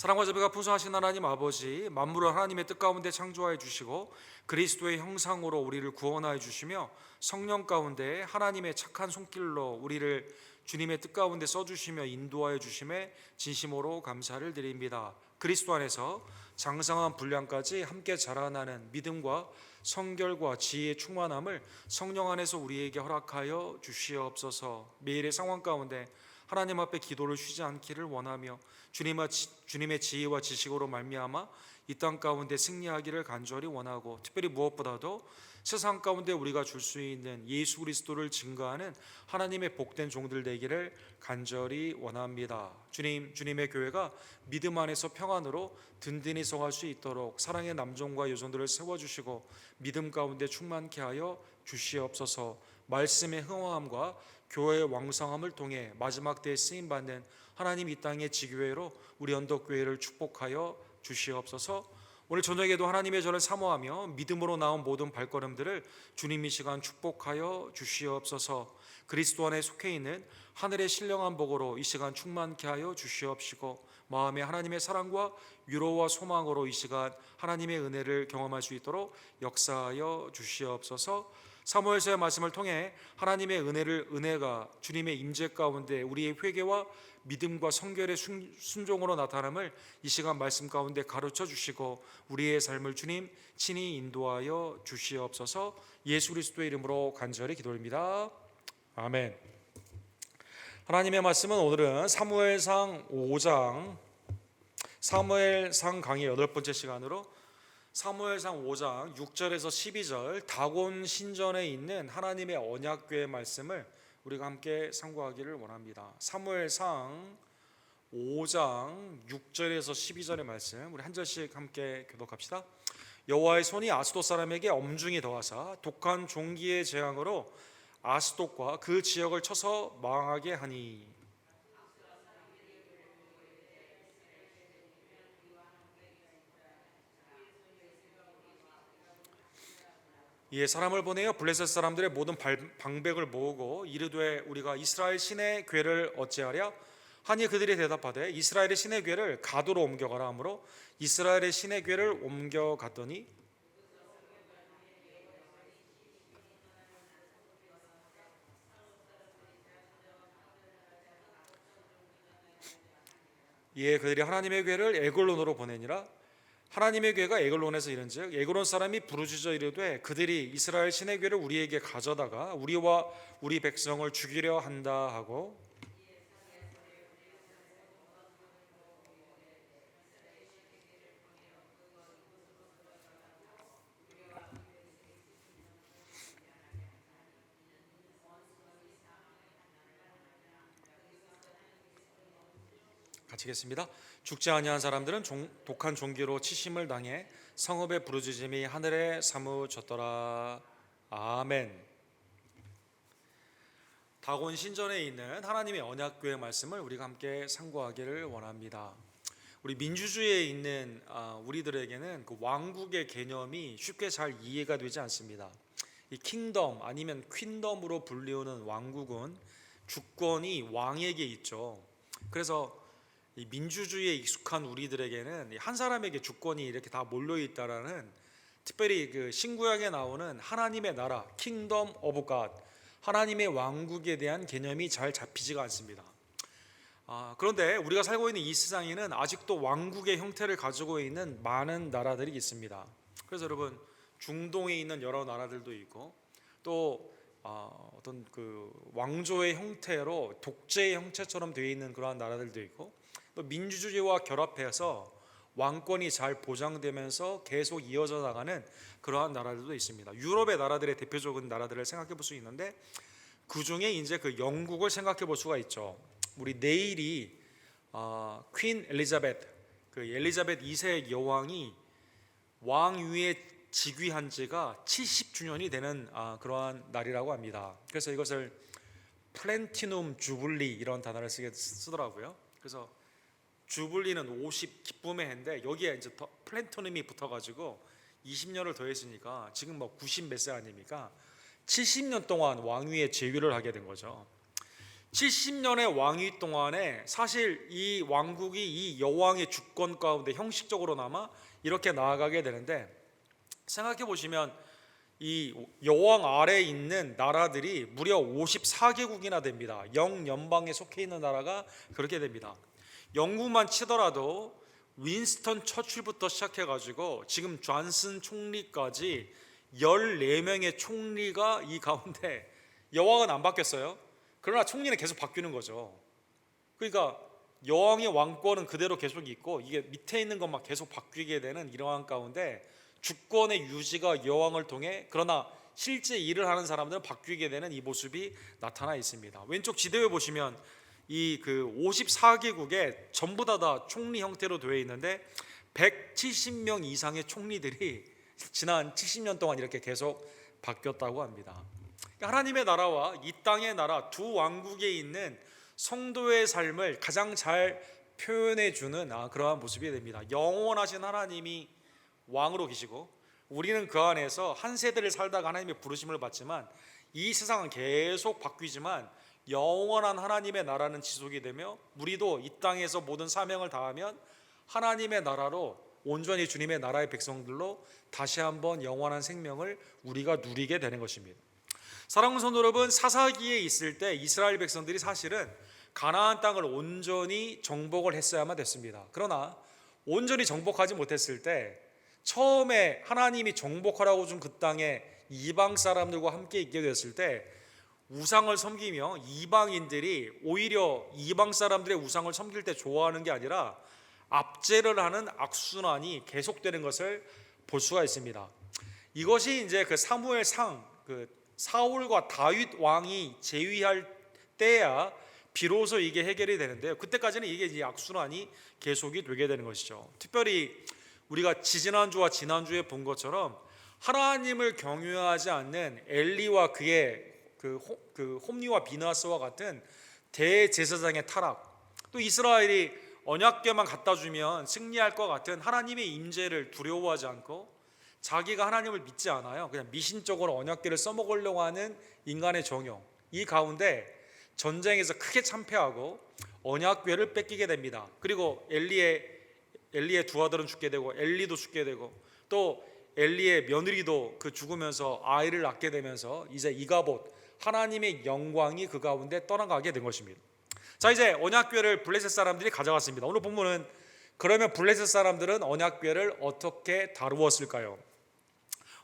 사랑과 자비가 풍성하신 하나님 아버지, 만물을 하나님의 뜻 가운데 창조하여 주시고 그리스도의 형상으로 우리를 구원하여 주시며 성령 가운데 하나님의 착한 손길로 우리를 주님의 뜻 가운데 써주시며 인도하여 주심에 진심으로 감사를 드립니다. 그리스도 안에서 장성한 분량까지 함께 자라나는 믿음과 성결과 지혜의 충만함을 성령 안에서 우리에게 허락하여 주시옵소서. 매일의 상황 가운데 하나님 앞에 기도를 쉬지 않기를 원하며 주님의 지혜와 지식으로 말미암아 이 땅 가운데 승리하기를 간절히 원하고, 특별히 무엇보다도 세상 가운데 우리가 줄 수 있는 예수 그리스도를 증거하는 하나님의 복된 종들 되기를 간절히 원합니다. 주님의 교회가 믿음 안에서 평안으로 든든히 서갈 수 있도록 사랑의 남종과 여종들을 세워주시고 믿음 가운데 충만케 하여 주시옵소서. 말씀의 흥황함과 교회의 왕성함을 통해 마지막 때에 쓰임받는 하나님 이 땅의 지교회로 우리 언덕교회를 축복하여 주시옵소서. 오늘 저녁에도 하나님의 전을 사모하며 믿음으로 나온 모든 발걸음들을 주님 이 시간 축복하여 주시옵소서. 그리스도 안에 속해 있는 하늘의 신령한 복으로 이 시간 충만케 하여 주시옵시고, 마음에 하나님의 사랑과 위로와 소망으로 이 시간 하나님의 은혜를 경험할 수 있도록 역사하여 주시옵소서. 사무엘서의 말씀을 통해 하나님의 은혜가 주님의 임재 가운데 우리의 회개와 믿음과 성결의 순종으로 나타남을 이 시간 말씀 가운데 가르쳐 주시고 우리의 삶을 주님 친히 인도하여 주시옵소서. 예수 그리스도의 이름으로 간절히 기도드립니다. 아멘. 하나님의 말씀은 오늘은 사무엘상 5장, 사무엘상 강의 8번째 시간으로 사무엘상 5장 6절에서 12절 다곤 신전에 있는 하나님의 언약궤의 말씀을 우리가 함께 상고하기를 원합니다. 사무엘상 5장 6절에서 12절의 말씀 우리 한 절씩 함께 교독합시다. 여호와의 손이 아스돗 사람에게 엄중히 더하사 독한 종기의 재앙으로 아스돗과 그 지역을 쳐서 망하게 하니, 이에 사람을 보내어 블레셋 사람들의 모든 방백을 모으고 이르되 우리가 이스라엘 신의 궤를 어찌하랴 하니 그들이 대답하되 이스라엘의 신의 궤를 가도로 옮겨가라 하므로 이스라엘의 신의 궤를 옮겨갔더니, 이에 그들이 하나님의 궤를 에글론으로 보내니라. 하나님의 궤가 에글론에서 이른즉 에글론 사람이 부르짖어 이르되 그들이 이스라엘 신의 궤를 우리에게 가져다가 우리와 우리 백성을 죽이려 한다 하고, 같이겠습니다. 죽지 아니한 사람들은 독한 종기로 치심을 당해 성읍의 부르짖음이 하늘에 사무쳤더라. 아멘. 다곤 신전에 있는 하나님의 언약궤의 말씀을 우리가 함께 상고하기를 원합니다. 우리 민주주의에 있는 우리들에게는 그 왕국의 개념이 쉽게 잘 이해가 되지 않습니다. 이 킹덤 아니면 퀸덤으로 불리우는 왕국은 주권이 왕에게 있죠. 그래서 이 민주주의에 익숙한 우리들에게는 한 사람에게 주권이 이렇게 다 몰려 있다라는, 특별히 그 신구약에 나오는 하나님의 나라, 킹덤 오브 갓, 하나님의 왕국에 대한 개념이 잘 잡히지가 않습니다. 그런데 우리가 살고 있는 이 세상에는 아직도 왕국의 형태를 가지고 있는 많은 나라들이 있습니다. 그래서 여러분, 중동에 있는 여러 나라들도 있고 또 어떤 그 왕조의 형태로 독재의 형태처럼 되어 있는 그러한 나라들도 있고, 또 민주주의와 결합해서 왕권이 잘 보장되면서 계속 이어져 나가는 그러한 나라들도 있습니다. 유럽의 나라들의 대표적인 나라들을 생각해 볼 수 있는데, 그 중에 이제 그 영국을 생각해 볼 수가 있죠. 우리 내일이 퀸 엘리자베트, 그 엘리자베트 2세 여왕이 왕위에 즉위한 지가 70주년이 되는 그러한 날이라고 합니다. 그래서 이것을 플래티넘 주블리 이런 단어를 쓰더라고요. 그래서 주블리는 50 기쁨의 해인데 여기에 이제 더 플래티넘이 붙어가지고 20년을 더했으니까 지금 뭐 90 몇 세 아닙니까? 70년 동안 왕위에 재위를 하게 된 거죠. 70년의 왕위 동안에 사실 이 왕국이 이 여왕의 주권 가운데 형식적으로나마 이렇게 나아가게 되는데, 생각해 보시면 이 여왕 아래에 있는 나라들이 무려 54개국이나 됩니다. 영연방에 속해 있는 나라가 그렇게 됩니다. 영국만 치더라도 윈스턴 처칠부터 시작해가지고 지금 존슨 총리까지 14명의 총리가 이 가운데, 여왕은 안 바뀌었어요. 그러나 총리는 계속 바뀌는 거죠. 그러니까 여왕의 왕권은 그대로 계속 있고 이게 밑에 있는 것만 계속 바뀌게 되는 이러한 가운데 주권의 유지가 여왕을 통해, 그러나 실제 일을 하는 사람들은 바뀌게 되는 이 모습이 나타나 있습니다. 왼쪽 지도에 보시면 이 그 54개국에 전부 다 총리 형태로 되어 있는데 170명 이상의 총리들이 지난 70년 동안 이렇게 계속 바뀌었다고 합니다. 하나님의 나라와 이 땅의 나라 두 왕국에 있는 성도의 삶을 가장 잘 표현해 주는 그러한 모습이 됩니다. 영원하신 하나님이 왕으로 계시고 우리는 그 안에서 한 세대를 살다가 하나님의 부르심을 받지만 이 세상은 계속 바뀌지만 영원한 하나님의 나라는 지속이 되며 우리도 이 땅에서 모든 사명을 다하면 하나님의 나라로 온전히 주님의 나라의 백성들로 다시 한번 영원한 생명을 우리가 누리게 되는 것입니다. 사랑하는 성도 여러분, 사사기에 있을 때 이스라엘 백성들이 사실은 가나안 땅을 온전히 정복을 했어야만 됐습니다. 그러나 온전히 정복하지 못했을 때 처음에 하나님이 정복하라고 준 그 땅에 이방 사람들과 함께 있게 됐을 때 우상을 섬기며 이방인들이 오히려 이방 사람들의 우상을 섬길 때 좋아하는 게 아니라 압제를 하는 악순환이 계속되는 것을 볼 수가 있습니다. 이것이 이제 그 사무엘상 그 사울과 다윗 왕이 재위할 때야 비로소 이게 해결이 되는데요. 그때까지는 이게 이제 악순환이 계속이 되게 되는 것이죠. 특별히 우리가 지지난주와 지난주에 본 것처럼 하나님을 경외하지 않는 엘리와 그의 그 홈리와 비나스와 같은 대제사장의 타락, 또 이스라엘이 언약궤만 갖다 주면 승리할 것 같은 하나님의 임재를 두려워하지 않고 자기가 하나님을 믿지 않아요. 그냥 미신적으로 언약궤를 써먹으려고 하는 인간의 정욕, 이 가운데 전쟁에서 크게 참패하고 언약궤를 뺏기게 됩니다. 그리고 엘리의 두 아들은 죽게 되고 엘리도 죽게 되고 또 엘리의 며느리도 그 죽으면서 아이를 낳게 되면서 이제 이가봇 하나님의 영광이 그 가운데 떠나가게 된 것입니다. 자, 이제 언약궤를 블레셋 사람들이 가져갔습니다. 오늘 본문은 그러면 블레셋 사람들은 언약궤를 어떻게 다루었을까요?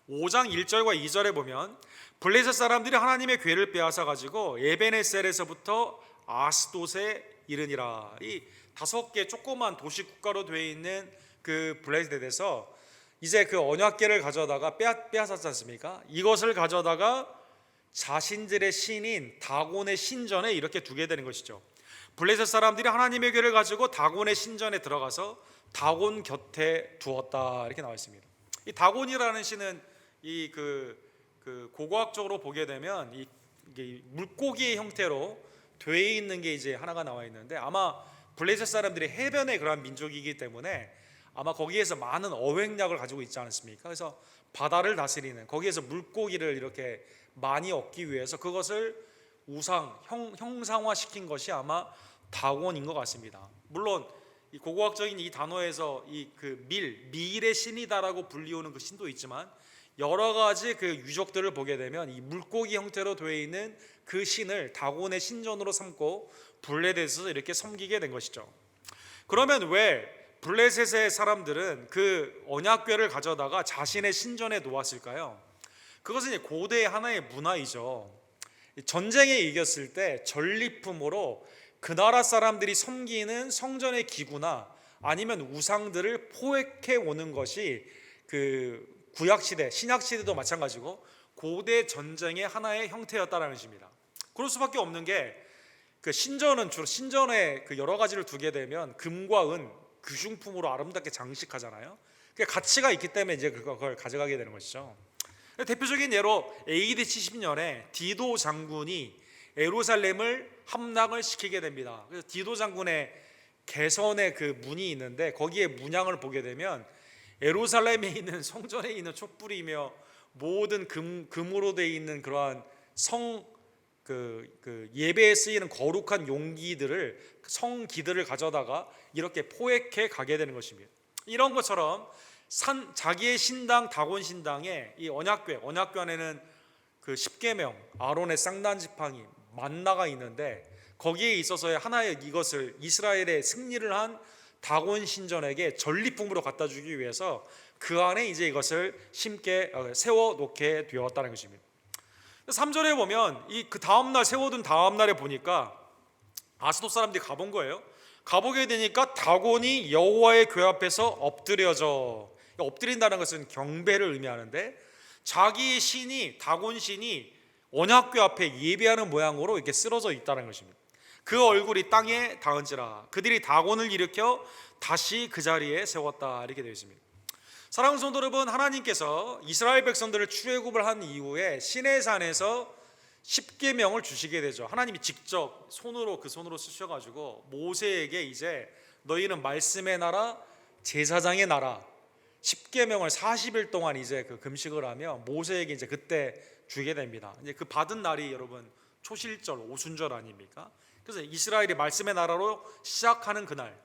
5장 1절과 2절에 보면 블레셋 사람들이 하나님의 궤를 빼앗아 가지고 에베네셀에서부터 아스돗에 이르니라. 이 5개 조그만 도시 국가로 되어 있는 그 블레셋에서 이제 그 언약궤를 가져다가 빼앗았지 않습니까? 이것을 가져다가 자신들의 신인 다곤의 신전에 이렇게 두게 되는 것이죠. 블레셋 사람들이 하나님의 궤를 가지고 다곤의 신전에 들어가서 다곤 곁에 두었다, 이렇게 나와 있습니다. 이 다곤이라는 신은 이 고고학적으로 보게 되면 이게 물고기의 형태로 되어 있는 게 이제 하나가 나와 있는데, 아마 블레셋 사람들이 해변의 그러한 민족이기 때문에 아마 거기에서 많은 어획량을 가지고 있지 않습니까? 그래서 바다를 다스리는, 거기에서 물고기를 이렇게 많이 얻기 위해서 그것을 형상화시킨 것이 아마 다곤인 것 같습니다. 물론 이 고고학적인 이 단어에서 밀의 신이다라고 불리우는 그 신도 있지만 여러 가지 그 유적들을 보게 되면 이 물고기 형태로 되어 있는 그 신을 다곤의 신전으로 삼고 블레셋에서 이렇게 섬기게 된 것이죠. 그러면 왜 블레셋의 사람들은 그 언약궤를 가져다가 자신의 신전에 놓았을까요? 그것은 고대의 하나의 문화이죠. 전쟁에 이겼을 때 전리품으로 그 나라 사람들이 섬기는 성전의 기구나 아니면 우상들을 포획해 오는 것이 그 구약시대, 신약시대도 마찬가지고 고대 전쟁의 하나의 형태였다는 것입니다. 그럴 수밖에 없는 게 그 신전은 주로 신전에 그 여러 가지를 두게 되면 금과 은, 귀중품으로 아름답게 장식하잖아요. 그 가치가 있기 때문에 이제 그걸 가져가게 되는 것이죠. 대표적인 예로 AD 70년에 디도 장군이 예루살렘을 함락을 시키게 됩니다. 그래서 디도 장군의 개선의 그 문이 있는데 거기에 문양을 보게 되면 예루살렘에 있는 성전에 있는 촛불이며 모든 금으로 되어 있는 그러한 그 예배에 쓰이는 거룩한 용기들을, 성기들을 가져다가 이렇게 포획해 가게 되는 것입니다. 이런 것처럼 자기의 신당, 다곤 신당에 이 언약궤 안에는 그 십계명, 아론의 쌍난 지팡이, 만나가 있는데, 거기에 있어서의 하나의 이것을 이스라엘의 승리를 한 다곤 신전에게 전리품으로 갖다 주기 위해서 그 안에 이제 이것을 세워 놓게 되었다는 것입니다. 3절에 보면 그 다음 날, 세워둔 다음 날에 보니까 아스돗 사람들이 가본 거예요. 가보게 되니까 다곤이 여호와의 궤 앞에서 엎드린다는 것은 경배를 의미하는데, 자기 신이, 다곤 신이 언약궤 앞에 예배하는 모양으로 이렇게 쓰러져 있다는 것입니다. 그 얼굴이 땅에 닿은지라 그들이 다곤을 일으켜 다시 그 자리에 세웠다, 이렇게 되어 있습니다. 사랑하는 성도 여러분, 하나님께서 이스라엘 백성들을 출애굽을 한 이후에 시내산에서 십계명을 주시게 되죠. 하나님이 직접 손으로 쓰셔가지고 모세에게 이제 너희는 말씀의 나라, 제사장의 나라, 십계명을 40일 동안 이제 그 금식을 하며 모세에게 이제 그때 주게 됩니다. 이제 그 받은 날이 여러분 초실절, 오순절 아닙니까? 그래서 이스라엘이 말씀의 나라로 시작하는 그날,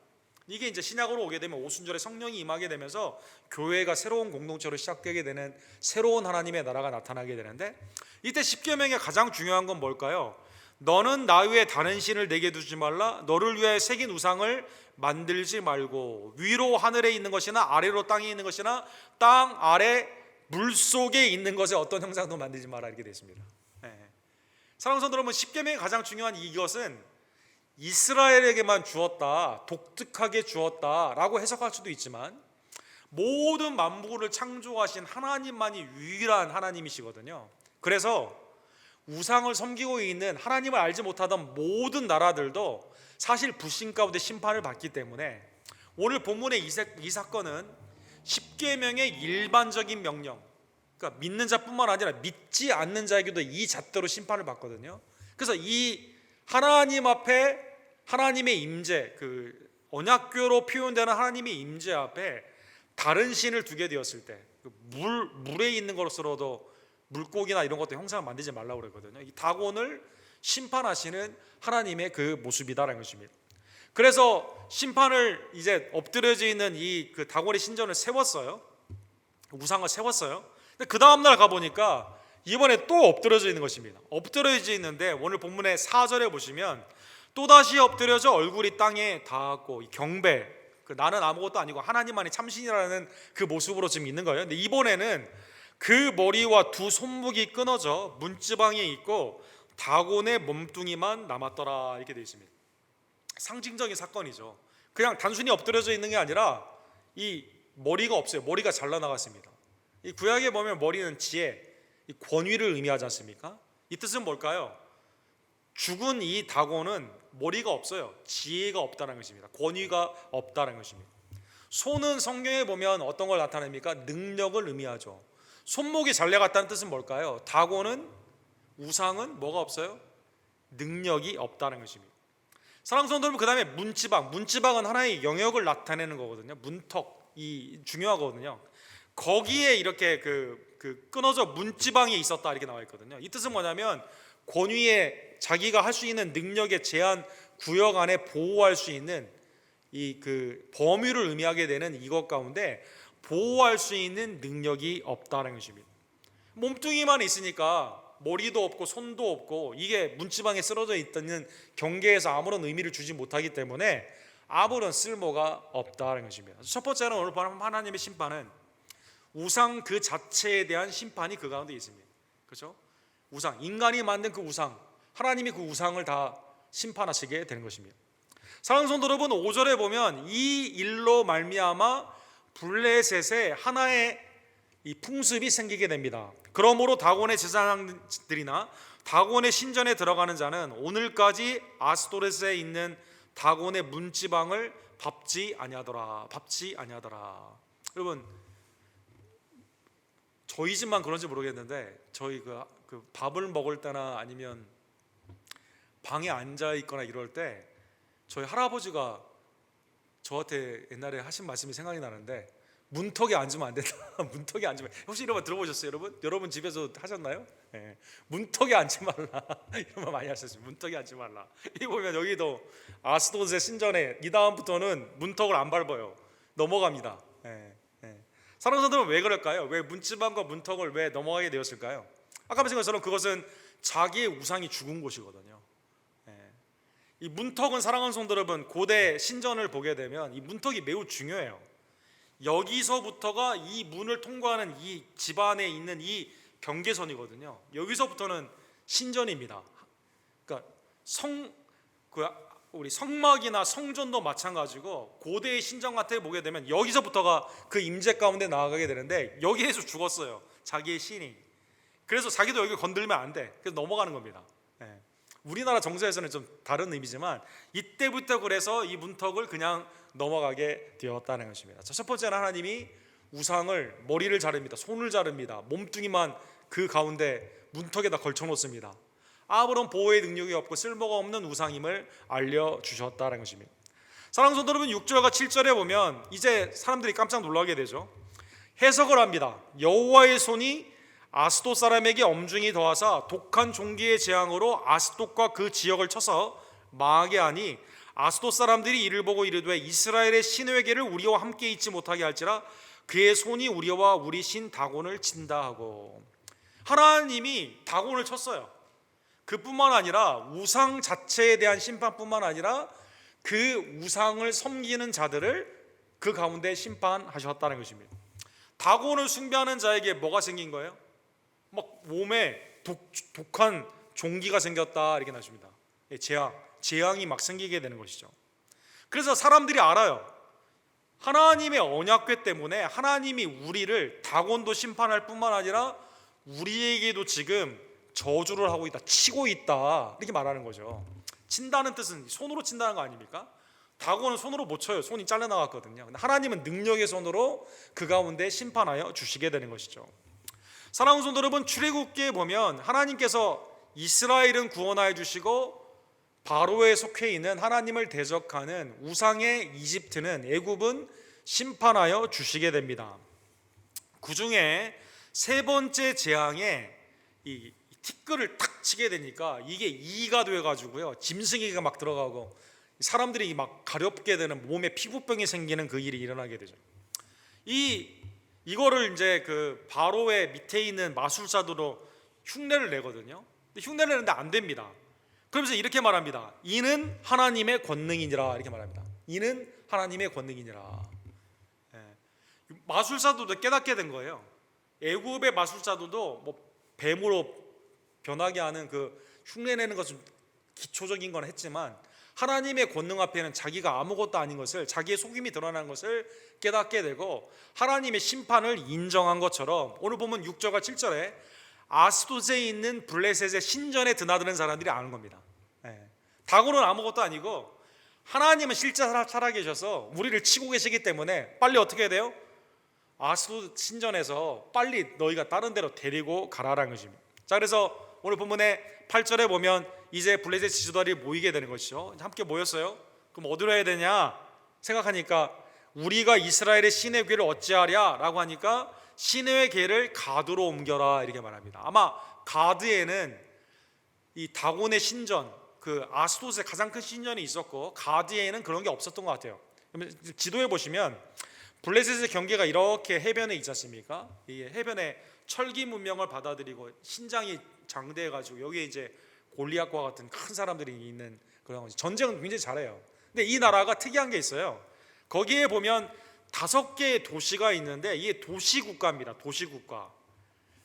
이게 이제 신약으로 오게 되면 오순절에 성령이 임하게 되면서 교회가 새로운 공동체로 시작되게 되는 새로운 하나님의 나라가 나타나게 되는데, 이때 십계명의 가장 중요한 건 뭘까요? 너는 나 외에 다른 신을 내게 두지 말라. 너를 위하여 새긴 우상을 만들지 말고 위로 하늘에 있는 것이나 아래로 땅에 있는 것이나 땅 아래 물 속에 있는 것에 어떤 형상도 만들지 마라, 이렇게 되어 있습니다. 사랑하는 성도 여러분, 십계명의 가장 중요한 이것은 이스라엘에게만 주었다, 독특하게 주었다라고 해석할 수도 있지만 모든 만물을 창조하신 하나님만이 유일한 하나님이시거든요. 그래서 우상을 섬기고 있는, 하나님을 알지 못하던 모든 나라들도 사실 불신 가운데 심판을 받기 때문에 오늘 본문의 이 사건은 십계명의 일반적인 명령, 그러니까 믿는 자뿐만 아니라 믿지 않는 자에게도 이 잣대로 심판을 받거든요. 그래서 이 하나님 앞에, 하나님의 임재, 그 언약궤로 표현되는 하나님의 임재 앞에 다른 신을 두게 되었을 때, 물에 있는 것으로도 물고기나 이런 것도 형상을 만들지 말라고 그랬거든요. 이 다곤을 심판하시는 하나님의 그 모습이다라는 것입니다. 그래서 심판을 이제 엎드려져 있는 이 그 다곤의 신전을 세웠어요. 우상을 세웠어요. 근데 그 다음 날 가보니까 이번에 또 엎드려져 있는 것입니다. 엎드려져 있는데 오늘 본문의 4절에 보시면 또다시 엎드려져 얼굴이 땅에 닿았고, 이 경배, 나는 아무것도 아니고 하나님만이 참신이라는 그 모습으로 지금 있는 거예요. 근데 이번에는 그 머리와 두 손목이 끊어져 문지방에 있고 다곤의 몸뚱이만 남았더라, 이렇게 되어 있습니다. 상징적인 사건이죠. 그냥 단순히 엎드려져 있는 게 아니라 이 머리가 없어요. 머리가 잘라나갔습니다. 이 구약에 보면 머리는 지혜, 권위를 의미하지 않습니까? 이 뜻은 뭘까요? 죽은 이 다곤은 머리가 없어요. 지혜가 없다는 것입니다. 권위가 없다는 것입니다. 손은 성경에 보면 어떤 걸 나타냅니까? 능력을 의미하죠. 손목이 잘려갔다는 뜻은 뭘까요? 다곤은, 우상은 뭐가 없어요? 능력이 없다는 것입니다. 사랑하는 성도 여러분, 그 다음에 문지방은 하나의 영역을 나타내는 거거든요. 문턱이 중요하거든요. 거기에 이렇게 끊어져 문지방에 있었다, 이렇게 나와 있거든요. 이 뜻은 뭐냐면 권위에, 자기가 할 수 있는 능력의 제한 구역 안에 보호할 수 있는 이 범위를 의미하게 되는 이것 가운데 보호할 수 있는 능력이 없다는 것입니다. 몸뚱이만 있으니까 머리도 없고 손도 없고 이게 문지방에 쓰러져 있다는 경계에서 아무런 의미를 주지 못하기 때문에 아무런 쓸모가 없다는 것입니다. 첫 번째는 오늘 하나님의 심판은 우상 그 자체에 대한 심판이 그 가운데 있습니다. 그렇죠? 우상, 인간이 만든 그 우상, 하나님이 그 우상을 다 심판하시게 되는 것입니다. 사랑하는 성도 여러분, 5절에 보면 이 일로 말미암아 블레셋에 하나의 이 풍습이 생기게 됩니다. 그러므로 다곤의 제사장들이나 다곤의 신전에 들어가는 자는 오늘까지 아스토렛에 있는 다곤의 문지방을 밟지 아니하더라. 여러분, 저희 집만 그런지 모르겠는데 저희 그 밥을 먹을 때나 아니면 방에 앉아 있거나 이럴 때 저희 할아버지가 저한테 옛날에 하신 말씀이 생각이 나는데, 문턱에 앉으면 안 된다. 문턱에 앉으면, 혹시 이런 말 들어보셨어요, 여러분? 여러분 집에서 하셨나요? 예. 문턱에 앉지 말라. 이런 말 많이 하셨어요. 문턱에 앉지 말라. 이 보면 여기도 아스도세 신전에 이 다음부터는 문턱을 안 밟아요. 넘어갑니다. 예. 예. 사랑하는 성도는 왜 그럴까요? 왜 문지방과 문턱을 왜 넘어가게 되었을까요? 아까 말씀한 것처럼 그것은 자기의 우상이 죽은 곳이거든요. 예. 이 문턱은, 사랑하는 성도 여러분, 고대 신전을 보게 되면 이 문턱이 매우 중요해요. 여기서부터가 이 문을 통과하는 이 집안에 있는 이 경계선이거든요. 여기서부터는 신전입니다. 그러니까 우리 성막이나 성전도 마찬가지고 고대의 신전 같은 데 보게 되면 여기서부터가 그 임재 가운데 나아가게 되는데, 여기에서 죽었어요, 자기의 신이. 그래서 자기도 여기 건들면 안 돼. 그래서 넘어가는 겁니다. 예. 우리나라 정서에서는 좀 다른 의미지만 이때부터 그래서 이 문턱을 그냥 넘어가게 되었다는 것입니다. 첫 번째는 하나님이 우상을, 머리를 자릅니다. 손을 자릅니다. 몸뚱이만 그 가운데 문턱에다 걸쳐 놓습니다. 아무런 보호의 능력이 없고 쓸모가 없는 우상임을 알려주셨다는 것입니다. 사랑하는 성도 여러분, 6절과 7절에 보면 이제 사람들이 깜짝 놀라게 되죠. 해석을 합니다. 여호와의 손이 아스돗 사람에게 엄중히 더하사 독한 종기의 재앙으로 아스돗과 그 지역을 쳐서 망하게 하니 아스돗 사람들이 이를 보고 이르되 이스라엘의 신에게를 우리와 함께 있지 못하게 할지라 그의 손이 우리와 우리 신 다곤을 친다 하고, 하나님이 다곤을 쳤어요. 그뿐만 아니라 우상 자체에 대한 심판뿐만 아니라 그 우상을 섬기는 자들을 그 가운데 심판하셨다는 것입니다. 다곤을 숭배하는 자에게 뭐가 생긴 거예요? 막 몸에 독한 종기가 생겼다, 이렇게 나십니다. 재앙이 막 생기게 되는 것이죠. 그래서 사람들이 알아요. 하나님의 언약궤 때문에 하나님이 우리를 다곤도 심판할 뿐만 아니라 우리에게도 지금 저주를 하고 있다, 치고 있다, 이렇게 말하는 거죠. 친다는 뜻은 손으로 친다는 거 아닙니까? 다곤은 손으로 못 쳐요. 손이 잘려나갔거든요. 근데 하나님은 능력의 손으로 그 가운데 심판하여 주시게 되는 것이죠. 사랑하는 성도 여러분, 출애굽기에 보면 하나님께서 이스라엘은 구원하여 주시고 바로에 속해 있는 하나님을 대적하는 우상의 이집트는, 애굽은 심판하여 주시게 됩니다. 그 중에 세 번째 재앙에 이 티끌을 탁 치게 되니까 이게 이가 돼가지고요, 짐승이가 막 들어가고 사람들이 막 가렵게 되는, 몸에 피부병이 생기는 그 일이 일어나게 되죠. 이거를 이제 그 바로의 밑에 있는 마술사들로 흉내를 내거든요. 근데 흉내를 내는데 안 됩니다. 그러면서 이렇게 말합니다. 이는 하나님의 권능이니라, 이렇게 말합니다. 이는 하나님의 권능이니라. 마술사들도 깨닫게 된 거예요. 애굽의 마술사들도 뭐 뱀으로 변하게 하는 그 흉내내는 것은 기초적인 건 했지만 하나님의 권능 앞에는 자기가 아무것도 아닌 것을, 자기의 속임이 드러나는 것을 깨닫게 되고 하나님의 심판을 인정한 것처럼 오늘 보면 6절과 7절에 아스돗에 있는 블레셋의 신전에 드나드는 사람들이 아는 겁니다. 다곤은 아무것도 아니고 하나님은 실제 살아계셔서 우리를 치고 계시기 때문에 빨리 어떻게 해야 돼요? 아스돗 신전에서 빨리 너희가 다른 데로 데리고 가라라는 것입니다. 자, 그래서 오늘 본문의 8절에 보면 이제 블레셋 지도자들이 모이게 되는 것이죠. 함께 모였어요. 그럼 어디로 해야 되냐 생각하니까 우리가 이스라엘의 신의 궤를 어찌하랴 라고 하니까 신의 궤를 가드로 옮겨라, 이렇게 말합니다. 아마 가드에는 이 다곤의 신전, 그 아스돗의 가장 큰 신전이 있었고 가드에는 그런 게 없었던 것 같아요. 지도에 보시면 블레셋의 경계가 이렇게 해변에 있지 않습니까? 이 해변에 철기 문명을 받아들이고 신장이 장대해가지고 여기에 이제 골리앗과 같은 큰 사람들이 있는 그런 거지. 전쟁은 굉장히 잘해요. 근데 이 나라가 특이한 게 있어요. 거기에 보면 5개의 도시가 있는데 이게 도시국가입니다. 도시국가.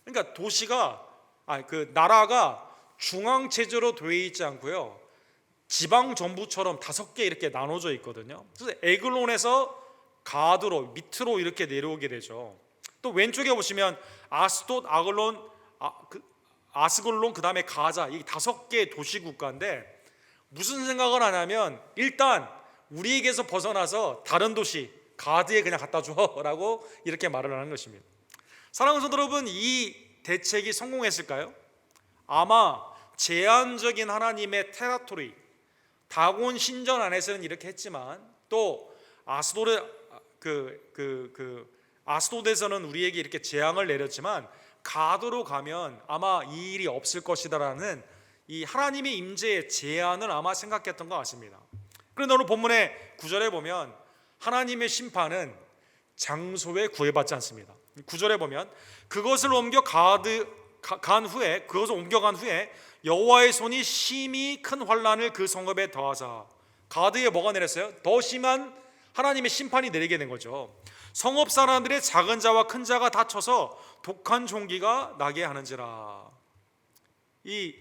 그러니까 그 나라가 중앙 체제로 되어 있지 않고요, 지방 정부처럼 5개 이렇게 나눠져 있거든요. 그래서 에글론에서 가드로 밑으로 이렇게 내려오게 되죠. 또 왼쪽에 보시면 아스돗, 아스글론, 그 다음에 가자, 이 5개의 도시국가인데 무슨 생각을 하냐면 일단 우리에게서 벗어나서 다른 도시 가드에 그냥 갖다 줘 라고 이렇게 말을 하는 것입니다. 사랑하는 성도 여러분, 이 대책이 성공했을까요? 아마 제한적인 하나님의 테라토리, 다곤 신전 안에서는 이렇게 했지만 또 아스돗의 아스도드에서는 우리에게 이렇게 재앙을 내렸지만 가도로 가면 아마 이 일이 없을 것이다라는 이 하나님의 임재의 제안을 아마 생각했던 것 같습니다. 그런데 오늘 본문의 9절에 보면 하나님의 심판은 장소에 구애받지 않습니다. 9절에 보면 그것을 옮겨간 후에 여호와의 손이 심히 큰 환난을 그 성읍에 더하사. 가드에 뭐가 내렸어요? 더 심한 하나님의 심판이 내리게 된 거죠. 성읍 사람들의 작은 자와 큰 자가 다쳐서 독한 종기가 나게 하는지라. 이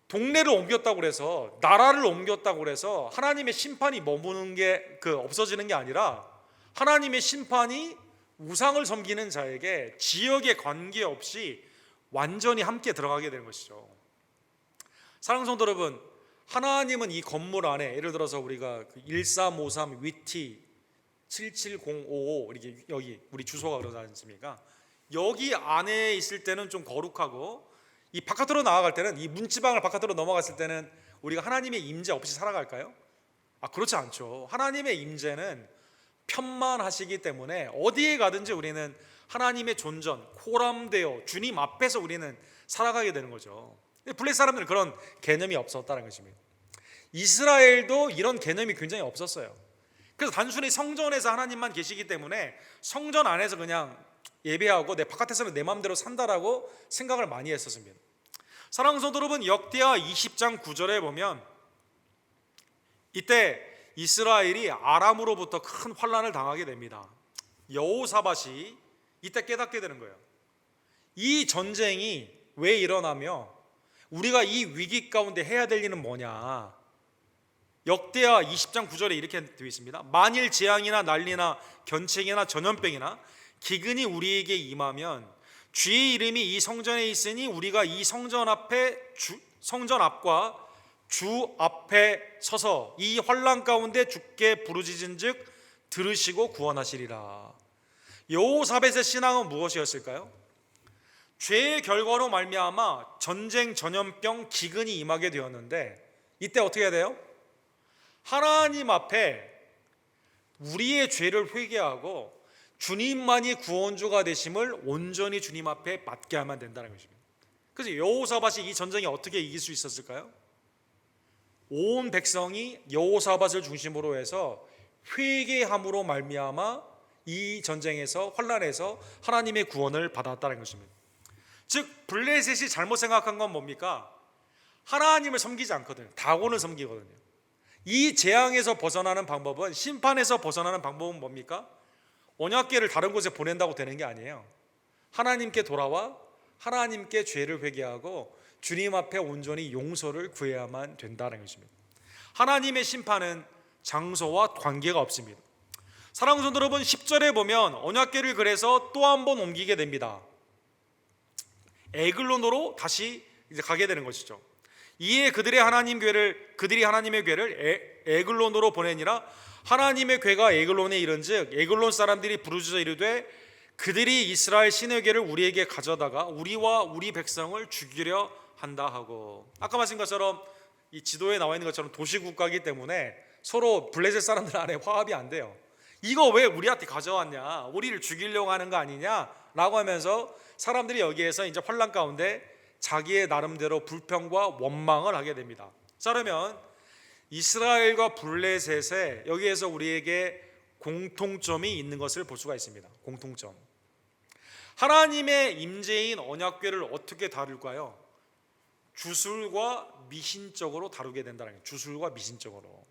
동네를 옮겼다고 그래서, 나라를 옮겼다고 그래서 하나님의 심판이 머무는 게 없어지는 게 아니라 하나님의 심판이 우상을 섬기는 자에게 지역에 관계없이 완전히 함께 들어가게 되는 것이죠. 사랑하는 성도 여러분, 하나님은 이 건물 안에, 예를 들어서 우리가 1353 위티 77055 이렇게 여기 우리 주소가 그러지 않습니까? 여기 안에 있을 때는 좀 거룩하고, 이 바깥으로 나아갈 때는, 이 문지방을 바깥으로 넘어갔을 때는 우리가 하나님의 임재 없이 살아갈까요? 그렇지 않죠. 하나님의 임재는 편만하시기 때문에 어디에 가든지 우리는 하나님의 존전, 코람되어 주님 앞에서 우리는 살아가게 되는 거죠. 블레셋 사람들은 그런 개념이 없었다는 것입니다. 이스라엘도 이런 개념이 굉장히 없었어요. 그래서 단순히 성전에서 하나님만 계시기 때문에 성전 안에서 그냥 예배하고 내 바깥에서는 내 마음대로 산다라고 생각을 많이 했었습니다. 사랑하는 성도 여러분, 역대하 20장 9절에 보면 이때 이스라엘이 아람으로부터 큰 환난을 당하게 됩니다. 여호사밧이 이때 깨닫게 되는 거예요. 이 전쟁이 왜 일어나며 우리가 이 위기 가운데 해야 될 일은 뭐냐. 역대하 20장 9절에 이렇게 되어 있습니다. 만일 재앙이나 난리나 견책이나 전염병이나 기근이 우리에게 임하면 주의 이름이 이 성전에 있으니 우리가 이 성전 앞과 주 앞에 서서 이 환난 가운데 주께 부르짖은즉 들으시고 구원하시리라. 여호사밧의 신앙은 무엇이었을까요? 죄의 결과로 말미암아 전쟁, 전염병, 기근이 임하게 되었는데 이때 어떻게 해야 돼요? 하나님 앞에 우리의 죄를 회개하고 주님만이 구원주가 되심을 온전히 주님 앞에 맡게 하면 된다는 것입니다. 그래서 여호사밧이 이 전쟁에 어떻게 이길 수 있었을까요? 온 백성이 여호사밧을 중심으로 해서 회개함으로 말미암아 이 전쟁에서, 환난에서 하나님의 구원을 받았다는 것입니다. 즉 블레셋이 잘못 생각한 건 뭡니까? 하나님을 섬기지 않거든요. 다곤을 섬기거든요. 이 재앙에서 벗어나는 방법은, 심판에서 벗어나는 방법은 뭡니까? 언약궤를 다른 곳에 보낸다고 되는 게 아니에요. 하나님께 돌아와 하나님께 죄를 회개하고 주님 앞에 온전히 용서를 구해야만 된다는 것입니다. 하나님의 심판은 장소와 관계가 없습니다. 사랑하는 성도 여러분, 10절에 보면 언약궤를 그래서 또 한 번 옮기게 됩니다. 에글론으로 다시 이제 가게 되는 것이죠. 이에 그들이 하나님의 궤를 에글론으로 보내니라. 하나님의 궤가 에글론에 이른즉 에글론 사람들이 부르짖어 이르되 그들이 이스라엘 신의 궤를 우리에게 가져다가 우리와 우리 백성을 죽이려 한다 하고. 아까 말씀 것처럼 이 지도에 나와 있는 것처럼 도시국가이기 때문에 서로 블레셋 사람들 안에 화합이 안 돼요. 이거 왜 우리한테 가져왔냐, 우리를 죽이려고 하는 거 아니냐라고 하면서 사람들이 여기에서 이제 환난 가운데 자기의 나름대로 불평과 원망을 하게 됩니다. 자, 그러면 이스라엘과 블레셋에 여기에서 우리에게 공통점이 있는 것을 볼 수가 있습니다. 공통점. 하나님의 임재인 언약궤를 어떻게 다룰까요? 주술과 미신적으로 다루게 된다는 거예요. 주술과 미신적으로.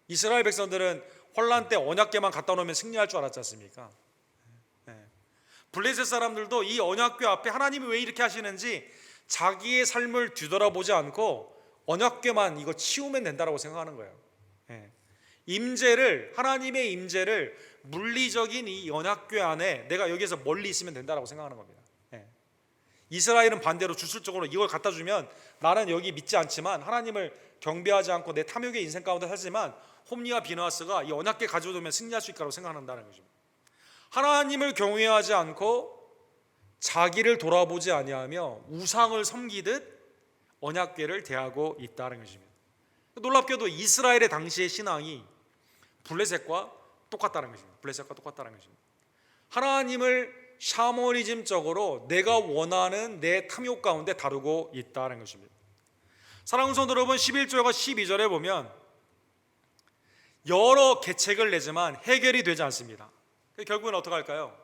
이스라엘 백성들은 환난 때 언약궤만 갖다 놓으면 승리할 줄 알았지 않습니까? 블레셋 사람들도 이 언약궤 앞에 하나님이 왜 이렇게 하시는지 자기의 삶을 뒤돌아보지 않고 언약궤만 이거 치우면 된다라고 생각하는 거예요. 임재를, 하나님의 임재를 물리적인 이 언약궤 안에 내가 여기에서 멀리 있으면 된다라고 생각하는 겁니다. 이스라엘은 반대로 주술적으로 이걸 갖다 주면 나는 여기 믿지 않지만 하나님을 경배하지 않고 내 탐욕의 인생 가운데 살지만 홈리와 비느하스가 이 언약궤 가져오면 승리할 수 있다고 생각한다는 것입니다. 하나님을 경외하지 않고 자기를 돌아보지 아니하며 우상을 섬기듯 언약궤를 대하고 있다는 것입니다. 놀랍게도 이스라엘의 당시의 신앙이 블레셋과 똑같다는 것입니다. 블레셋과 똑같다는 것입니다. 하나님을 샤머니즘적으로 내가 원하는 내 탐욕 가운데 다루고 있다는 것입니다. 사랑하는 성도 여러분, 11절과 12절에 보면 여러 계책을 내지만 해결이 되지 않습니다. 결국은 어떻게 할까요?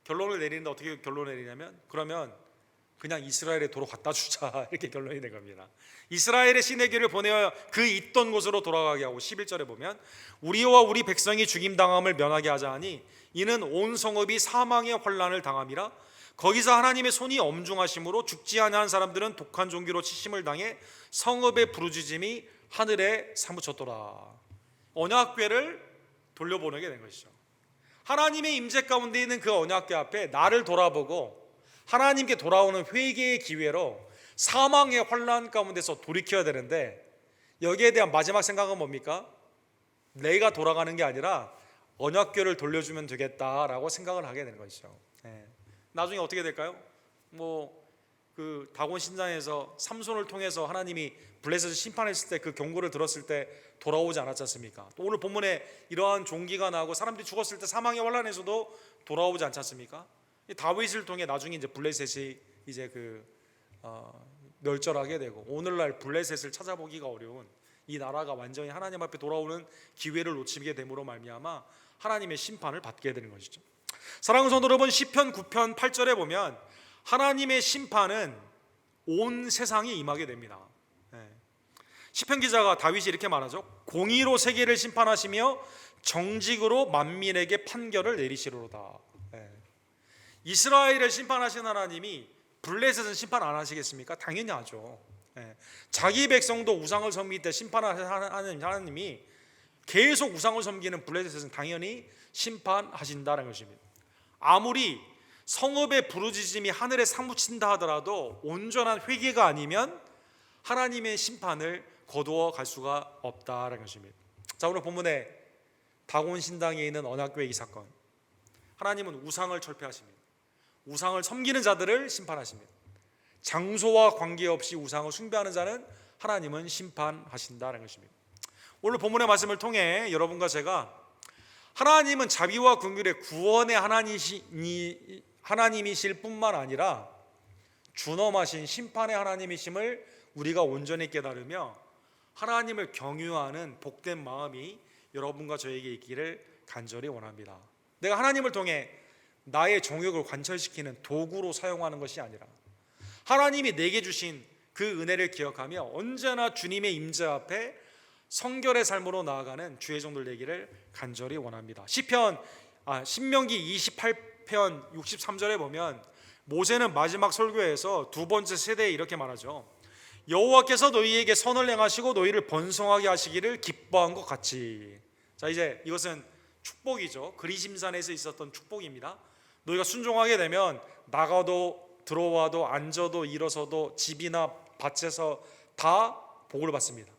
결론을 내리는데 어떻게 결론을 내리냐면, 그러면 그냥 이스라엘에 도로 갖다 주자, 이렇게 결론이 된 겁니다. 이스라엘의 신의 길을 보내어 그 있던 곳으로 돌아가게 하고, 11절에 보면 우리와 우리 백성이 죽임당함을 면하게 하자 하니 이는 온 성읍이 사망의 환난을 당함이라. 거기서 하나님의 손이 엄중하심으로 죽지 아니한 사람들은 독한 종기로 치심을 당해 성읍의 부르짖음이 하늘에 사무쳤더라. 언약궤를 돌려보내게 된 것이죠. 하나님의 임재 가운데 있는 그 언약궤 앞에 나를 돌아보고 하나님께 돌아오는 회개의 기회로 사망의 환난 가운데서 돌이켜야 되는데, 여기에 대한 마지막 생각은 뭡니까? 내가 돌아가는 게 아니라 언약궤를 돌려주면 되겠다라고 생각을 하게 되는 것이죠. 나중에 어떻게 될까요? 그 다곤 신장에서 삼손을 통해서 하나님이 블레셋을 심판했을 때 그 경고를 들었을 때 돌아오지 않았지 않습니까? 또 오늘 본문에 이러한 종기가 나고 사람들이 죽었을 때 사망의 환난에서도 돌아오지 않지 않습니까? 다윗을 통해 나중에 이제 블레셋이 이제 멸절하게 되고, 오늘날 블레셋을 찾아보기가 어려운 이 나라가 완전히 하나님 앞에 돌아오는 기회를 놓치게 됨으로 말미암아 하나님의 심판을 받게 되는 것이죠. 사랑하는 성도 여러분, 시편 9편 8절에 보면 하나님의 심판은 온 세상에 임하게 됩니다. 시편 기자가 다윗이 이렇게 말하죠. 공의로 세계를 심판하시며 정직으로 만민에게 판결을 내리시리로다. 이스라엘을 심판하신 하나님이 블레셋은 심판 안 하시겠습니까? 당연히 하죠. 자기 백성도 우상을 섬길 때 심판하는 하나님이 계속 우상을 섬기는 블레셋은 당연히 심판하신다는 것입니다. 아무리 성읍의 부르짖음이 하늘에 사무친다 하더라도 온전한 회개가 아니면 하나님의 심판을 거두어 갈 수가 없다는 것입니다. 자, 오늘 본문에 다곤 신당에 있는 언약궤 이 사건, 하나님은 우상을 철폐하십니다. 우상을 섬기는 자들을 심판하십니다. 장소와 관계없이 우상을 숭배하는 자는 하나님은 심판하신다는 것입니다. 오늘 본문의 말씀을 통해 여러분과 제가 하나님은 자비와 긍휼의 구원의 하나님이실 뿐만 아니라 준엄하신 심판의 하나님이심을 우리가 온전히 깨달으며 하나님을 경유하는 복된 마음이 여러분과 저에게 있기를 간절히 원합니다. 내가 하나님을 통해 나의 정욕을 관철시키는 도구로 사용하는 것이 아니라 하나님이 내게 주신 그 은혜를 기억하며 언제나 주님의 임재 앞에 성결의 삶으로 나아가는 주의 종들 되기를 간절히 원합니다. 신명기 28편 63절에 보면 모세는 마지막 설교에서 두 번째 세대에 이렇게 말하죠. 여호와께서 너희에게 선을 행하시고 너희를 번성하게 하시기를 기뻐한 것 같이. 자, 이제 이것은 축복이죠. 그리심산에서 있었던 축복입니다. 너희가 순종하게 되면 나가도 들어와도 앉아도 일어서도 집이나 밭에서 다 복을 받습니다.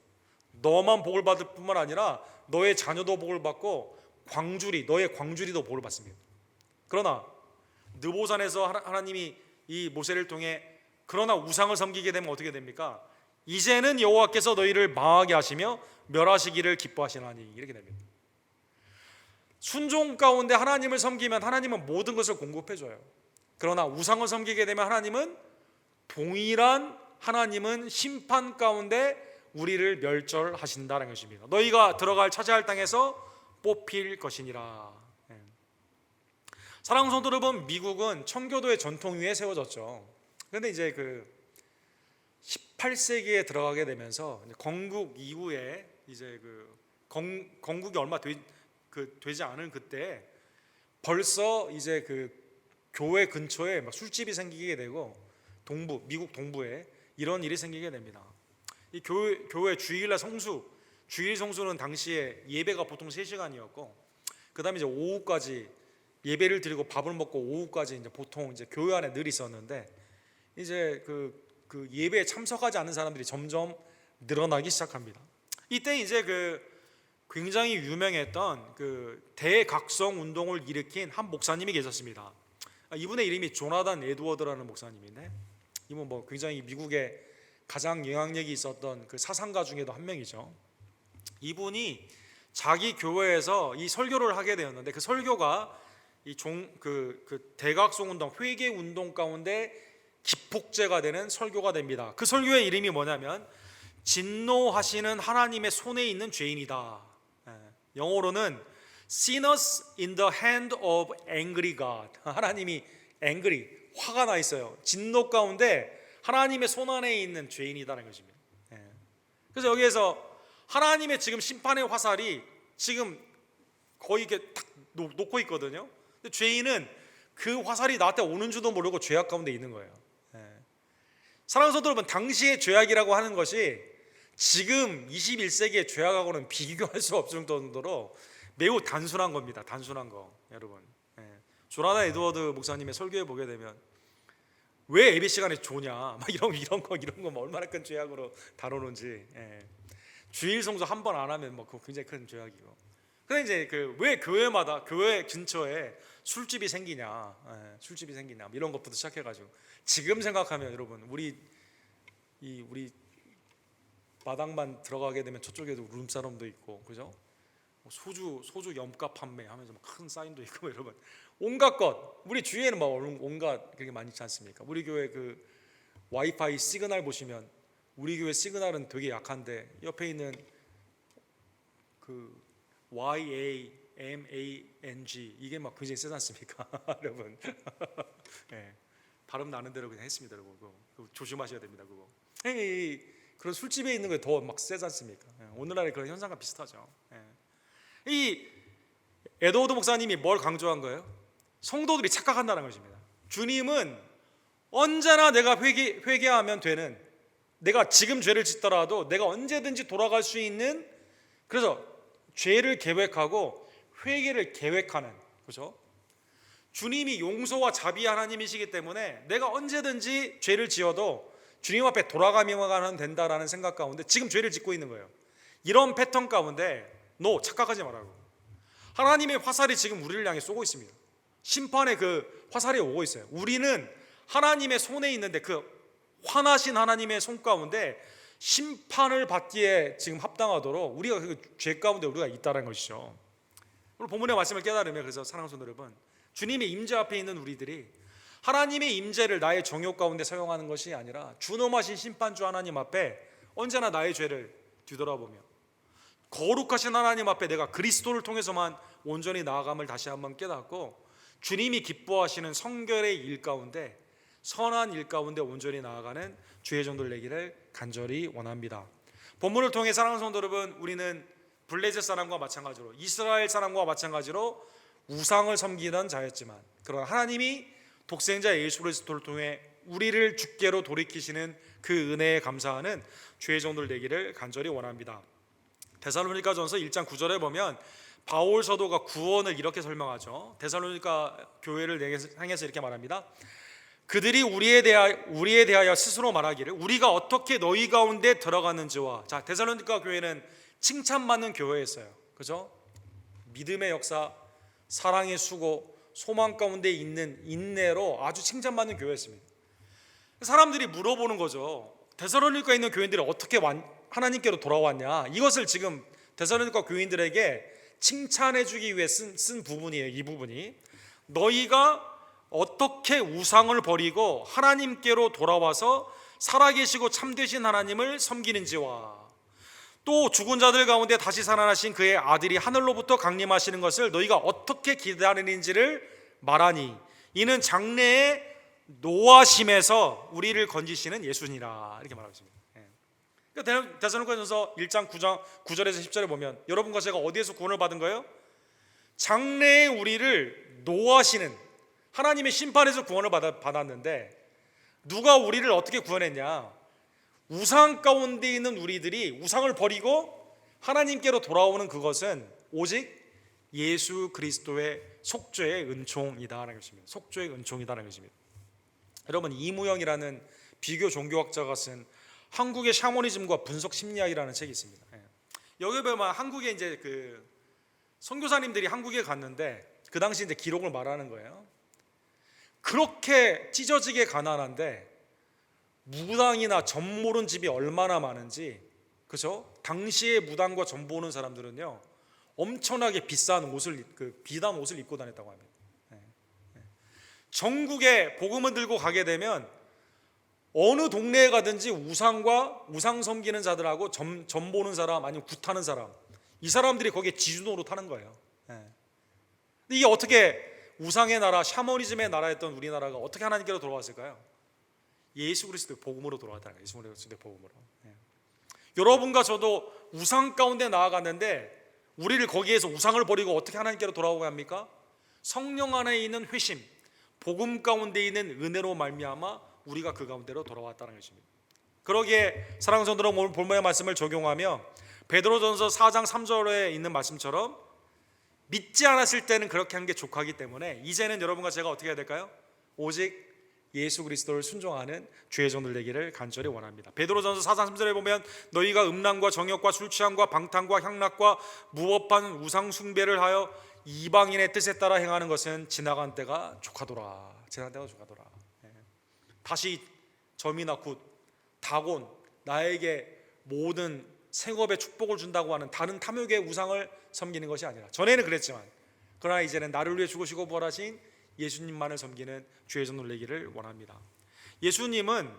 너만 복을 받을 뿐만 아니라 너의 자녀도 복을 받고 너의 광주리도 복을 받습니다. 그러나 느보산에서 하나님이 이 모세를 통해 그러나 우상을 섬기게 되면 어떻게 됩니까? 이제는 여호와께서 너희를 망하게 하시며 멸하시기를 기뻐하시나니, 이렇게 됩니다. 순종 가운데 하나님을 섬기면 하나님은 모든 것을 공급해줘요. 그러나 우상을 섬기게 되면 하나님은 하나님은 심판 가운데 우리를 멸절하신다는 것입니다. 너희가 차지할 땅에서 뽑힐 것이니라. 사랑하는 성도 여러분, 미국은 청교도의 전통 위에 세워졌죠. 그런데 이제 18세기에 들어가게 되면서 건국 이후에 이제 건국이 얼마 되지 않은 그때 벌써 이제 교회 근처에 막 술집이 생기게 되고 미국 동부에 이런 일이 생기게 됩니다. 이 교회 주일 성수는 당시에 예배가 보통 3시간이었고, 그다음에 이제 오후까지 예배를 드리고 밥을 먹고 오후까지 이제 보통 이제 교회 안에 늘 있었는데, 이제 그 예배에 참석하지 않는 사람들이 점점 늘어나기 시작합니다. 이때 이제 굉장히 유명했던 대각성 운동을 일으킨 한 목사님이 계셨습니다. 이분의 이름이 조나단 에드워드라는 목사님인데, 이분 굉장히 미국에 가장 영향력이 있었던 사상가 중에도 한 명이죠. 이분이 자기 교회에서 이 설교를 하게 되었는데, 그 설교가 그 대각송 운동, 회개 운동 가운데 기폭제가 되는 설교가 됩니다. 그 설교의 이름이 뭐냐면 진노하시는 하나님의 손에 있는 죄인이다. 영어로는 Sinners in the hand of angry God. 하나님이 angry, 화가 나 있어요. 진노 가운데 하나님의 손 안에 있는 죄인이다는 것입니다. 그래서 여기에서 하나님의 지금 심판의 화살이 지금 거의 이렇게 딱 놓고 있거든요. 근데 죄인은 그 화살이 나한테 오는 줄도 모르고 죄악 가운데 있는 거예요. 사랑하는 성도 여러분, 당시의 죄악이라고 하는 것이 지금 21세기의 죄악하고는 비교할 수 없을 정도로 매우 단순한 겁니다. 단순한 거, 여러분. 조나단 에드워드 목사님의 설교에 보게 되면 왜 예배 시간에 조냐, 막 이런 거 얼마나 큰 죄악으로 다루는지. 주일 성수 한 번 안 하면 뭐 그거 굉장히 큰 죄악이고. 근데 이제 왜 교회마다 교회 근처에 술집이 생기냐, 술집이 생기냐, 이런 것부터 시작해가지고 지금 생각하면 여러분 우리 마당만 들어가게 되면 저쪽에도 룸사롱도 있고, 그죠? 소주 염가 판매하면서 큰 사인도 있고, 여러분 온갖 것, 우리 주위에는 막 온갖 그게 많이 있지 않습니까? 우리 교회 그 와이파이 시그널 보시면 우리 교회 시그널은 되게 약한데 옆에 있는 그 YAMANG 이게 막 굉장히 세지 않습니까? 여러분 발음 나는 대로 그냥 했습니다. 여러분 그거 조심하셔야 됩니다. 그거 그런 술집에 있는 게 더 막 세지 않습니까? 오늘날의 그런 현상과 비슷하죠. 이 에드워드 목사님이 뭘 강조한 거예요? 성도들이 착각한다는 것입니다. 주님은 언제나 내가 회개하면 되는, 내가 지금 죄를 짓더라도 내가 언제든지 돌아갈 수 있는, 그래서 죄를 계획하고 회개를 계획하는, 그렇죠? 주님이 용서와 자비 하나님이시기 때문에 내가 언제든지 죄를 지어도 주님 앞에 돌아가면 된다라는 생각 가운데 지금 죄를 짓고 있는 거예요. 이런 패턴 가운데 착각하지 말라고. 하나님의 화살이 지금 우리를 향해 쏘고 있습니다. 심판의 그 화살이 오고 있어요. 우리는 하나님의 손에 있는데 그 화나신 하나님의 손 가운데 심판을 받기에 지금 합당하도록 우리가 그 죄 가운데 우리가 있다는 것이죠. 오늘 본문의 말씀을 깨달으면, 그래서 사랑하는 성도 여러분, 주님의 임재 앞에 있는 우리들이 하나님의 임재를 나의 정욕 가운데 사용하는 것이 아니라 준엄하신 심판주 하나님 앞에 언제나 나의 죄를 뒤돌아보며 거룩하신 하나님 앞에 내가 그리스도를 통해서만 온전히 나아감을 다시 한번 깨닫고 주님이 기뻐하시는 성결의 일 가운데, 선한 일 가운데 온전히 나아가는 주의 종들 되기를 간절히 원합니다. 본문을 통해 사랑하는 성도 여러분, 우리는 블레셋 사람과 마찬가지로, 이스라엘 사람과 마찬가지로 우상을 섬기던 자였지만, 그러나 하나님이 독생자 예수 그리스도를 통해 우리를 주께로 돌이키시는 그 은혜에 감사하는 주의 종들 되기를 간절히 원합니다. 데살로니가전서 1장 9절에 보면 바울 사도가 구원을 이렇게 설명하죠. 데살로니가 교회를 향해서 이렇게 말합니다. 그들이 우리에 대하여 스스로 말하기를 우리가 어떻게 너희 가운데 들어갔는지와. 자, 데살로니가 교회는 칭찬받는 교회였어요. 그죠? 믿음의 역사, 사랑의 수고, 소망 가운데 있는 인내로 아주 칭찬받는 교회였습니다. 사람들이 물어보는 거죠. 데살로니가에 있는 교인들이 어떻게 하나님께로 돌아왔냐. 이것을 지금 데살로니가 교인들에게 칭찬해 주기 위해 쓴 부분이에요. 이 부분이 너희가 어떻게 우상을 버리고 하나님께로 돌아와서 살아계시고 참되신 하나님을 섬기는지와, 또 죽은 자들 가운데 다시 살아나신 그의 아들이 하늘로부터 강림하시는 것을 너희가 어떻게 기다리는지를 말하니 이는 장래의 노하심에서 우리를 건지시는 예수니라. 이렇게 말하고 있습니다. 데살로니가전서 1장 9절에서 10절에 보면 여러분과 제가 어디에서 구원을 받은 거예요? 장래에 우리를 노하시는 하나님의 심판에서 구원을 받았는데, 누가 우리를 어떻게 구원했냐? 우상 가운데 있는 우리들이 우상을 버리고 하나님께로 돌아오는 그것은 오직 예수 그리스도의 속죄의 은총이다라는 것입니다. 속죄의 은총이다라는 것입니다. 여러분, 이무영이라는 비교 종교학자가 쓴 한국의 샤머니즘과 분석 심리학이라는 책이 있습니다. 여기 보면 한국에 이제 그 선교사님들이 한국에 갔는데 그 당시 이제 기록을 말하는 거예요. 그렇게 찢어지게 가난한데 무당이나 점 보는 집이 얼마나 많은지, 그렇죠? 당시에 무당과 점 보는 사람들은요 엄청나게 비싼 옷을, 비단 옷을 입고 다녔다고 합니다. 전국에 복음을 들고 가게 되면 어느 동네에 가든지 우상 섬기는 자들하고 점 보는 사람, 아니면 굿하는 사람, 이 사람들이 거기에 지주노로 타는 거예요. 근데 이게 어떻게 우상의 나라, 샤머니즘의 나라였던 우리나라가 어떻게 하나님께로 돌아왔을까요? 예수 그리스도의 복음으로 돌아왔다는 거예요. 예수 그리스도의 복음으로. 여러분과 저도 우상 가운데 나아갔는데 우리를 거기에서 우상을 버리고 어떻게 하나님께로 돌아오게 합니까? 성령 안에 있는 회심, 복음 가운데 있는 은혜로 말미암아 우리가 그 가운데로 돌아왔다는 것입니다. 그러기에 사랑하는 성도들, 오늘 본문의 말씀을 적용하며 베드로전서 4장 3절에 있는 말씀처럼 믿지 않았을 때는 그렇게 한 게 족하기 때문에 이제는 여러분과 제가 어떻게 해야 될까요? 오직 예수 그리스도를 순종하는 주의 종들 되기를 간절히 원합니다. 베드로전서 4장 3절에 보면 너희가 음란과 정욕과 술 취함과 방탕과 향락과 무법한 우상 숭배를 하여 이방인의 뜻에 따라 행하는 것은 지나간 때가 족하더라. 지나간 때가 족하더라. 다시 점이나 굿, 다곤, 나에게 모든 생업의 축복을 준다고 하는 다른 탐욕의 우상을 섬기는 것이 아니라, 전에는 그랬지만 그러나 이제는 나를 위해 죽으시고 부활하신 예수님만을 섬기는 주의 종들 되기를 원합니다. 예수님은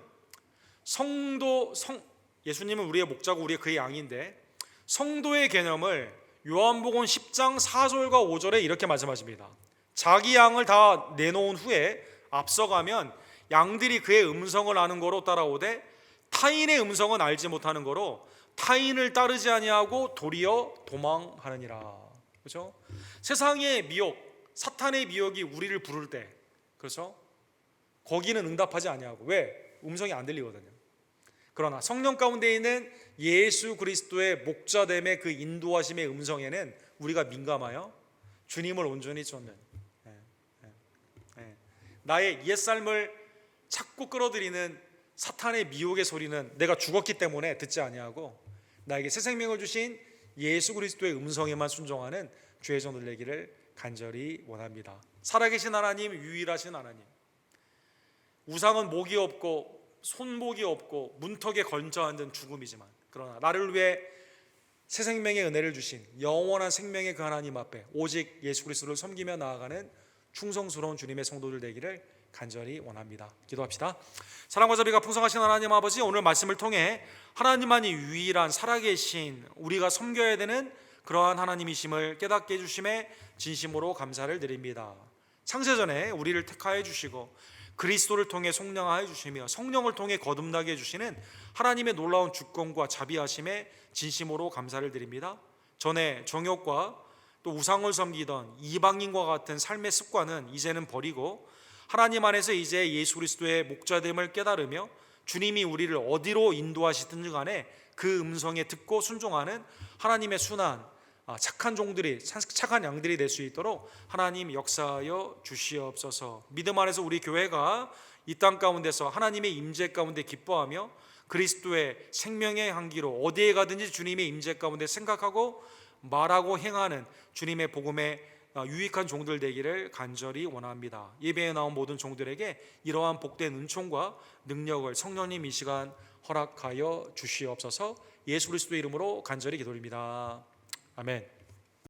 예수님은 우리의 목자고 우리의 그의 양인데, 성도의 개념을 요한복음 10장 4절과 5절에 이렇게 말씀하십니다. 자기 양을 다 내놓은 후에 앞서가면 양들이 그의 음성을 아는 거로 따라오되 타인의 음성은 알지 못하는 거로 타인을 따르지 아니하고 도리어 도망하느니라. 그렇죠? 세상의 미혹, 사탄의 미혹이 우리를 부를 때, 그렇죠? 거기는 응답하지 아니하고, 왜? 음성이 안 들리거든요. 그러나 성령 가운데 있는 예수 그리스도의 목자됨의 그 인도하심의 음성에는 우리가 민감하여 주님을 온전히 쫓는, 나의 옛삶을 자꾸 끌어들이는 사탄의 미혹의 소리는 내가 죽었기 때문에 듣지 아니하고 나에게 새 생명을 주신 예수 그리스도의 음성에만 순종하는 주의 종들 되기를 간절히 원합니다. 살아계신 하나님, 유일하신 하나님, 우상은 목이 없고 손목이 없고 문턱에 걸쳐 앉은 죽음이지만, 그러나 나를 위해 새 생명의 은혜를 주신 영원한 생명의 그 하나님 앞에 오직 예수 그리스도를 섬기며 나아가는 충성스러운 주님의 성도들 되기를 간절히 원합니다. 기도합시다. 사랑과 자비가 풍성하신 하나님 아버지, 오늘 말씀을 통해 하나님만이 유일한 살아계신 우리가 섬겨야 되는 그러한 하나님이심을 깨닫게 해주심에 진심으로 감사를 드립니다. 창세전에 우리를 택하여 주시고 그리스도를 통해 속량하여 주시며 성령을 통해 거듭나게 해주시는 하나님의 놀라운 주권과 자비하심에 진심으로 감사를 드립니다. 전에 정욕과 또 우상을 섬기던 이방인과 같은 삶의 습관은 이제는 버리고 하나님 안에서 이제 예수 그리스도의 목자됨을 깨달으며 주님이 우리를 어디로 인도하시든지 간에 그 음성에 듣고 순종하는 하나님의 순한 착한 종들이, 착한 양들이 될 수 있도록 하나님 역사하여 주시옵소서. 믿음 안에서 우리 교회가 이 땅 가운데서 하나님의 임재 가운데 기뻐하며 그리스도의 생명의 향기로 어디에 가든지 주님의 임재 가운데 생각하고 말하고 행하는 주님의 복음의 유익한 종들 되기를 간절히 원합니다. 예배에 나온 모든 종들에게 이러한 복된 은총과 능력을 성령님 이 시간 허락하여 주시옵소서. 예수 그리스도의 이름으로 간절히 기도드립니다. 아멘.